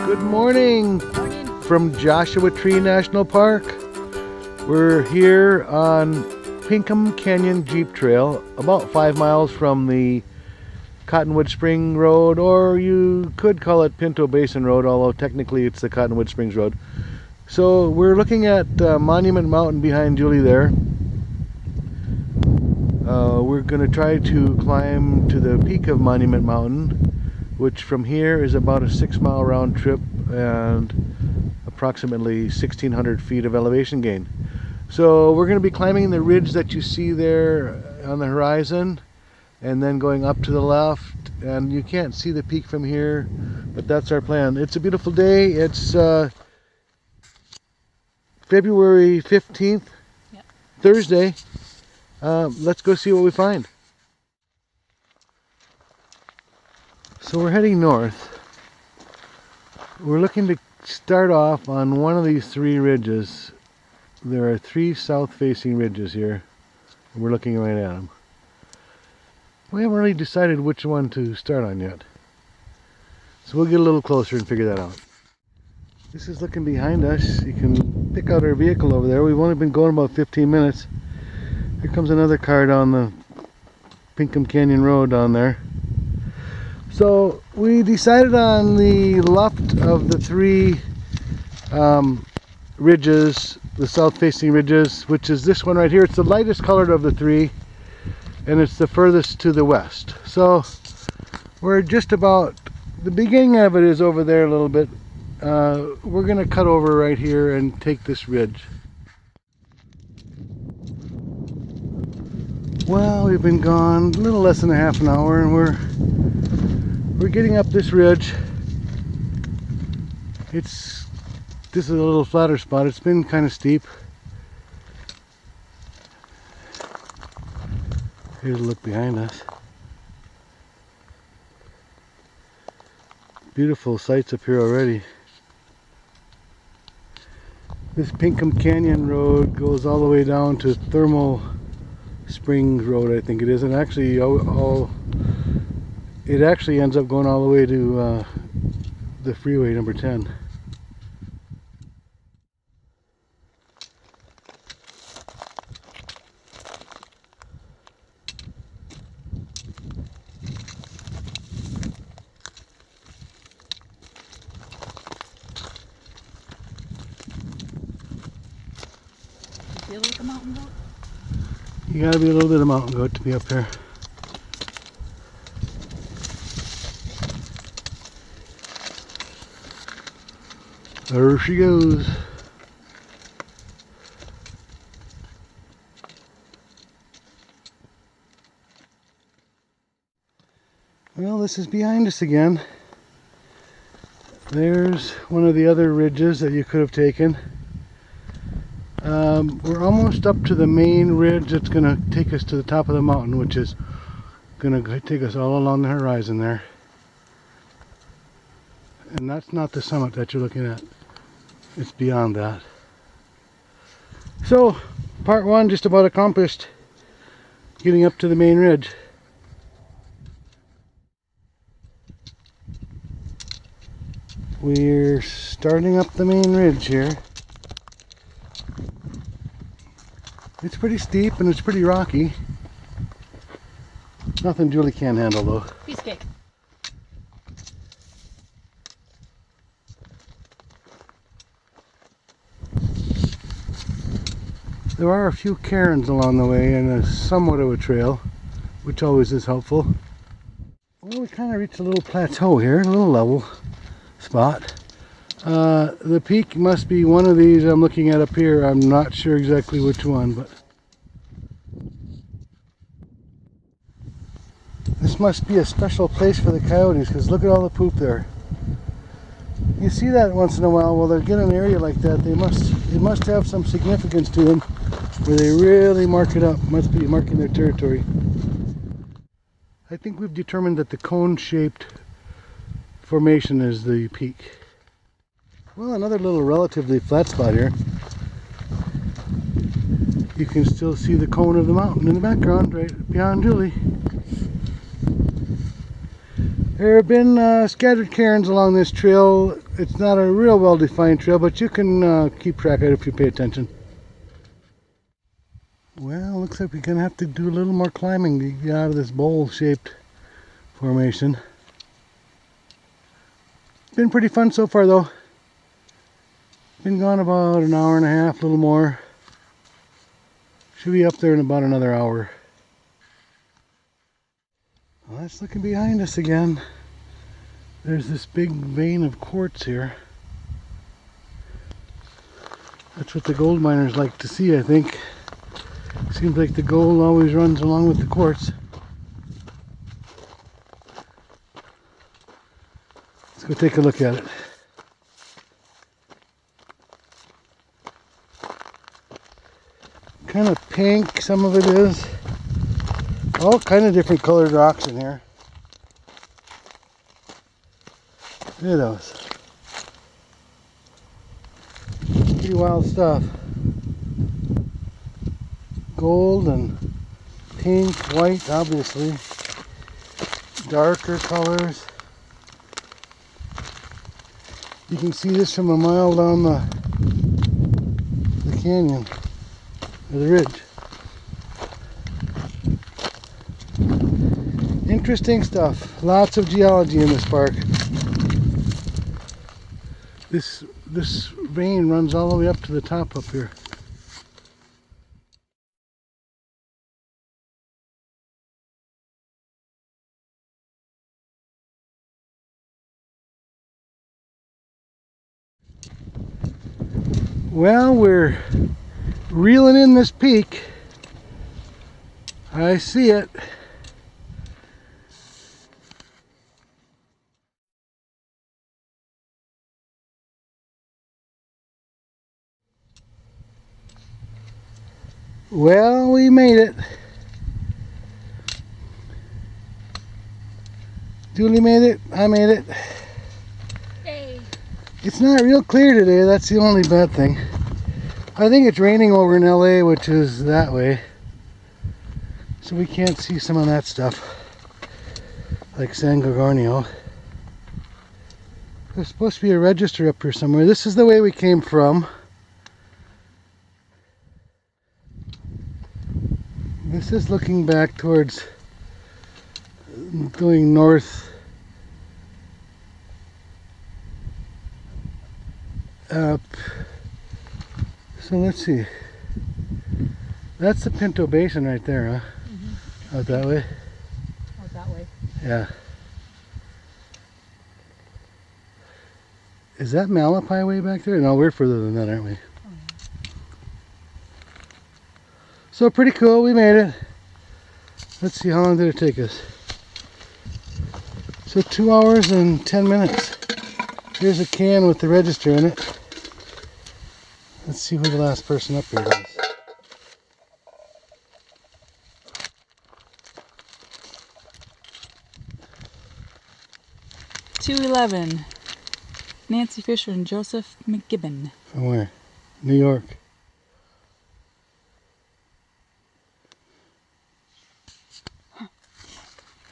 Good morning from Joshua Tree National Park. We're here on Pinkham Canyon Jeep Trail, about 5 miles from the Cottonwood Spring Road, or you could call it Pinto Basin Road, although technically it's the Cottonwood Springs Road. So we're looking at Monument Mountain behind Julie there. We're going to try to climb to the peak of Monument Mountain, which from here is about a 6-mile round trip and approximately 1,600 feet of elevation gain. So we're going to be climbing the ridge that you see there on the horizon and then going up to the left, and you can't see the peak from here, but that's our plan. It's a beautiful day. It's February 15th, yep. Thursday. Let's go see what we find. So we're heading north. We're looking to start off on one of these 3 ridges. There are 3 south-facing ridges here. We're looking right at them. We haven't really decided which one to start on yet. So we'll get a little closer and figure that out. This is looking behind us. You can pick out our vehicle over there. We've only been going about 15 minutes. Here comes another car down the Pinkham Canyon Road down there. So we decided on the left of the 3 ridges, the south-facing ridges, which is this one right here. It's the lightest colored of the 3, and it's the furthest to the west. So we're just about, the beginning of it is over there a little bit. We're going to cut over right here and take this ridge. Well, we've been gone a little less than a half an hour, and we're getting up this ridge. This is a little flatter spot. It's been kind of steep. Here's a look behind us. Beautiful sights up here already. This Pinkham Canyon Road goes all the way down to Thermal Springs Road, I think it is, and actually it actually ends up going all the way to the freeway number 10. You feel like a mountain goat? You gotta be a little bit of mountain goat to be up here. There she goes. Well, this is behind us again. There's one of the other ridges that you could have taken. We're almost up to the main ridge that's going to take us to the top of the mountain, which is going to take us all along the horizon there. And that's not the summit that you're looking at. It's beyond that. So, part 1 just about accomplished. Getting up to the main ridge. We're starting up the main ridge here. It's pretty steep and it's pretty rocky. Nothing Julie can't handle though. Piece of cake. There are a few cairns along the way and a somewhat of a trail, which always is helpful. Well, we kind of reached a little plateau here, a little level spot. The peak must be one of these I'm looking at up here. I'm not sure exactly which one, but this must be a special place for the coyotes, because look at all the poop there. You see that once in a while. Well, they get an area like that, it must have some significance to them, where they really mark it up. Must be marking their territory. I think we've determined that the cone-shaped formation is the peak. Well, another little relatively flat spot here. You can still see the cone of the mountain in the background right beyond Julie. There have been scattered cairns along this trail. It's not a real well-defined trail, but you can keep track of it if you pay attention. Well, looks like we're going to have to do a little more climbing to get out of this bowl-shaped formation. It's been pretty fun so far, though. Been gone about an hour and a half, a little more. Should be up there in about another hour. Well, that's looking behind us again. There's this big vein of quartz here. That's what the gold miners like to see, I think. Seems like the gold always runs along with the quartz. Let's go take a look at it. Kind of pink, some of it is. All kind of different colored rocks in here. Look at those. Pretty wild stuff. Gold and pink, white, obviously. Darker colors. You can see this from a mile down the canyon, or the ridge. Interesting stuff. Lots of geology in this park. This vein runs all the way up to the top up here. Well, we're reeling in this peak. I see it. Well, we made it. Julie made it. I made it. Hey. It's not real clear today. That's the only bad thing. I think it's raining over in LA, which is that way. So we can't see some of that stuff. Like San Gorgonio. There's supposed to be a register up here somewhere. This is the way we came from. This is looking back towards going north up. So let's see. That's the Pinto Basin right there, huh? Mm-hmm. Out that way? Out that way. Yeah. Is that Malapai way back there? No, we're further than that, aren't we? So pretty cool, we made it. Let's see, how long did it take us? So 2 hours and 10 minutes. Here's a can with the register in it. Let's see who the last person up here is. $2.11. Nancy Fisher and Joseph McGibbon. From where? New York.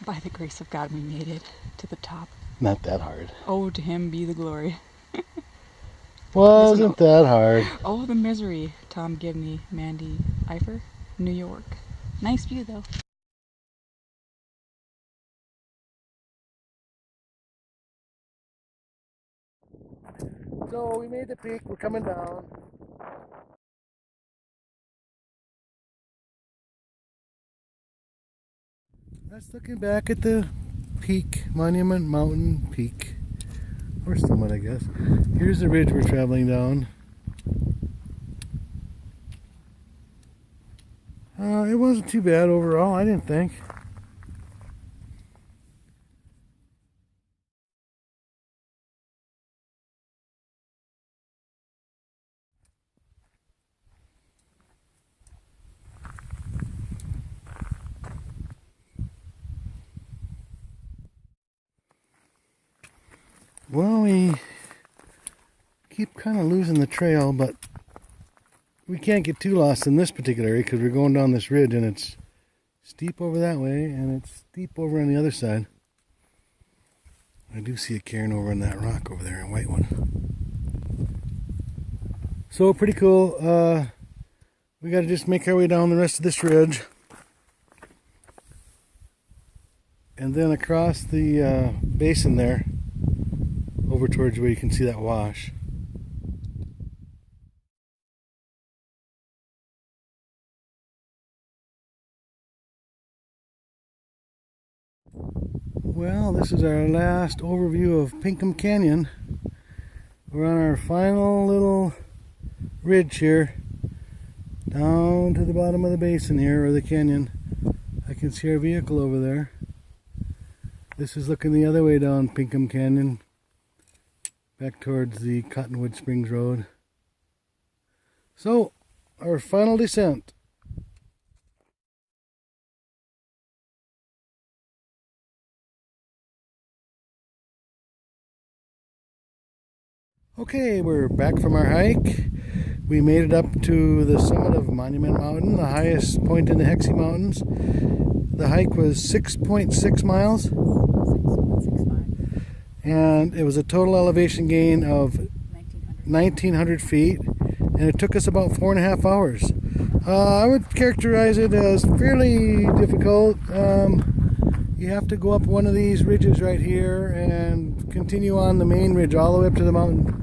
By the grace of God, we made it to the top. Not that hard. Oh, to him be the glory. Wasn't that hard. Oh, the misery. Tom Gibney, Mandy Eifer, New York. Nice view, though. So we made the peak, we're coming down. That's looking back at the peak, Monument Mountain Peak. Or somewhat, I guess. Here's the ridge we're traveling down. It wasn't too bad overall, I didn't think. Well, we keep kind of losing the trail, but we can't get too lost in this particular area because we're going down this ridge and it's steep over that way and it's steep over on the other side. I do see a cairn over on that rock over there, a white one. So pretty cool. We got to just make our way down the rest of this ridge. And then across the basin there, over towards where you can see that wash. Well, this is our last overview of Pinkham Canyon. We're on our final little ridge here, down to the bottom of the basin here, or the canyon. I can see our vehicle over there. This is looking the other way down Pinkham Canyon, back towards the Cottonwood Springs Road. So, our final descent. Okay, we're back from our hike. We made it up to the summit of Monument Mountain, the highest point in the Hexie Mountains. The hike was 6.6 miles. 6.65. And it was a total elevation gain of 1,900 feet. And it took us about 4.5 hours. I would characterize it as fairly difficult. You have to go up one of these ridges right here and continue on the main ridge all the way up to the mountain